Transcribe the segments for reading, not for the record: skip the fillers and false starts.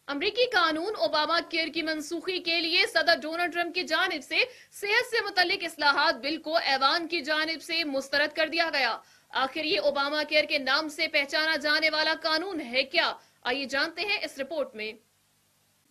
امریکی قانون Obama care کی منسوخی کے لیے صدر ڈونلڈ ٹرمپ کی جانب سے صحت سے متعلق اصلاحات بل کو ایوان کی جانب سے مسترد کر دیا گیا۔ آخر یہ اوباما کیئر کے نام سے پہچانا جانے والا قانون ہے کیا؟ آئیے جانتے ہیں اس رپورٹ میں۔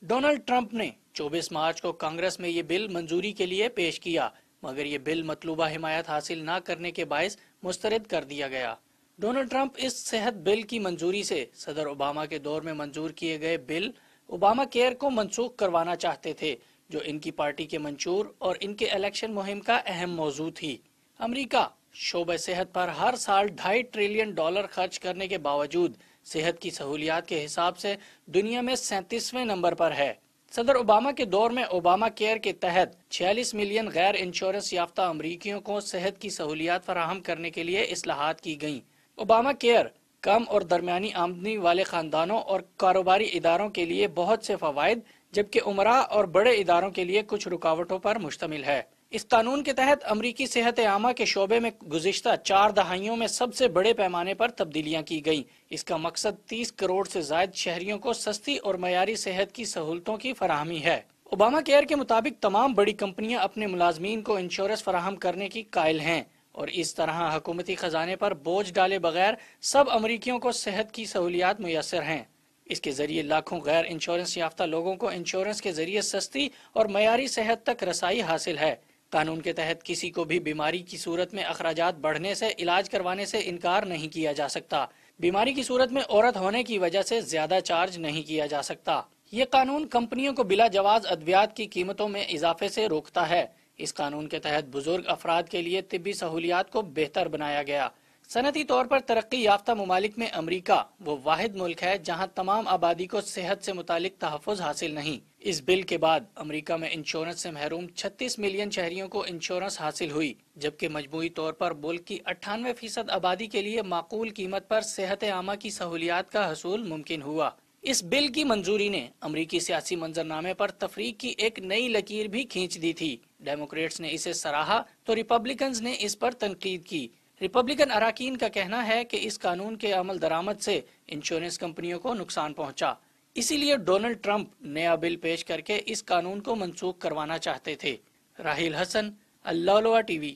ڈونلڈ ٹرمپ نے 24 مارچ کو کانگریس میں یہ بل منظوری کے لیے پیش کیا، مگر یہ بل مطلوبہ حمایت حاصل نہ کرنے کے باعث مسترد کر دیا گیا۔ ڈونلڈ ٹرمپ اس صحت بل کی منظوری سے صدر اوباما کے دور میں منظور کیے گئے بل اوباما کیئر کو منسوخ کروانا چاہتے تھے، جو ان کی پارٹی کے منشور اور ان کے الیکشن مہم کا اہم موضوع تھی۔ امریکہ شعبہ صحت پر ہر سال $2.5 ٹریلین خرچ کرنے کے باوجود صحت کی سہولیات کے حساب سے دنیا میں 37ویں نمبر پر ہے۔ صدر اوباما کے دور میں اوباما کیئر کے تحت 46 ملین غیر انشورنس یافتہ امریکیوں کو صحت کی سہولیات فراہم کرنے کے لیے اصلاحات کی گئیں۔ اوباما کیئر کم اور درمیانی آمدنی والے خاندانوں اور کاروباری اداروں کے لیے بہت سے فوائد، جبکہ امراء اور بڑے اداروں کے لیے کچھ رکاوٹوں پر مشتمل ہے۔ اس قانون کے تحت امریکی صحت عامہ کے شعبے میں گزشتہ 4 دہائیوں میں سب سے بڑے پیمانے پر تبدیلیاں کی گئیں۔ اس کا مقصد 30 کروڑ سے زائد شہریوں کو سستی اور معیاری صحت کی سہولتوں کی فراہمی ہے۔ اوباما کیئر کے مطابق تمام بڑی کمپنیاں اپنے ملازمین کو انشورنس فراہم کرنے کی قائل ہیں، اور اس طرح حکومتی خزانے پر بوجھ ڈالے بغیر سب امریکیوں کو صحت کی سہولیات میسر ہیں۔ اس کے ذریعے لاکھوں غیر انشورنس یافتہ لوگوں کو انشورنس کے ذریعے سستی اور معیاری صحت تک رسائی حاصل ہے۔ قانون کے تحت کسی کو بھی بیماری کی صورت میں اخراجات بڑھنے سے علاج کروانے سے انکار نہیں کیا جا سکتا۔ بیماری کی صورت میں عورت ہونے کی وجہ سے زیادہ چارج نہیں کیا جا سکتا۔ یہ قانون کمپنیوں کو بلا جواز ادویات کی قیمتوں میں اضافے سے روکتا ہے۔ اس قانون کے تحت بزرگ افراد کے لیے طبی سہولیات کو بہتر بنایا گیا۔ صنعتی طور پر ترقی یافتہ ممالک میں امریکہ وہ واحد ملک ہے جہاں تمام آبادی کو صحت سے متعلق تحفظ حاصل نہیں۔ اس بل کے بعد امریکہ میں انشورنس سے محروم 36 ملین شہریوں کو انشورنس حاصل ہوئی، جبکہ مجموعی طور پر ملک کی 98% آبادی کے لیے معقول قیمت پر صحت عامہ کی سہولیات کا حصول ممکن ہوا۔ اس بل کی منظوری نے امریکی سیاسی منظرنامے پر تفریق کی ایک نئی لکیر بھی کھینچ دی تھی۔ ڈیموکریٹس نے اسے سراہا تو ریپبلکنز نے اس پر تنقید کی۔ ریپبلکن اراکین کا کہنا ہے کہ اس قانون کے عمل درآمد سے انشورنس کمپنیوں کو نقصان پہنچا، اسی لیے ڈونلڈ ٹرمپ نیا بل پیش کر کے اس قانون کو منسوخ کروانا چاہتے تھے۔ راحیل حسن، اللہ ٹی وی۔